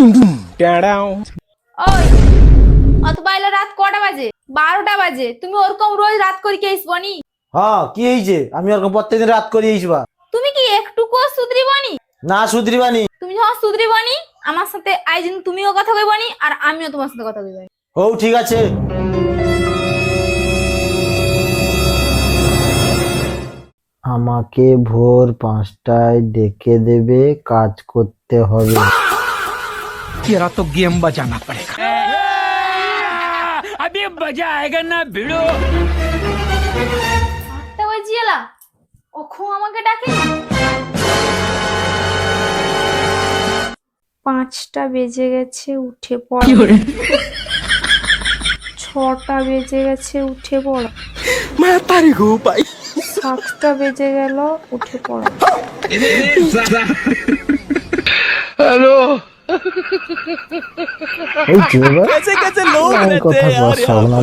ওই অত বাইলে রাত কটা বাজে? 12টা বাজে। তুমি ওরকম রোজ রাত করে কে আসবনি? হ্যাঁ কি হয়েছে? আমি ওরকম প্রত্যেকদিন রাত করে আইসবা। তুমি কি একটুকু সুধরিবনি? না সুধরিবানি। তুমি যখন সুধরিবনি আমার সাথে আইদিন তুমিও কথা কইবনি আর আমিও তোমার সাথে কথা কইবনি। ও ঠিক আছে। আমাকে ভোর 5টায় ডেকে দেবে, কাজ করতে হবে। तेरा तो गेम बजाना पड़ेगा। अभी मजा आएगा ना भिड़ो। 8টা বাজিয়েলা ওখো আমাকে ডাকে। 5টা বেজে গেছে, উঠে পড়। 6টা বেজে গেছে, উঠে পড়। मैं तारी को पाई। 7টা বেজে গেল, উঠে পড়। हेलो। এই যে कैसे कैसे लोग কথা रहते हैं यार বলছো না।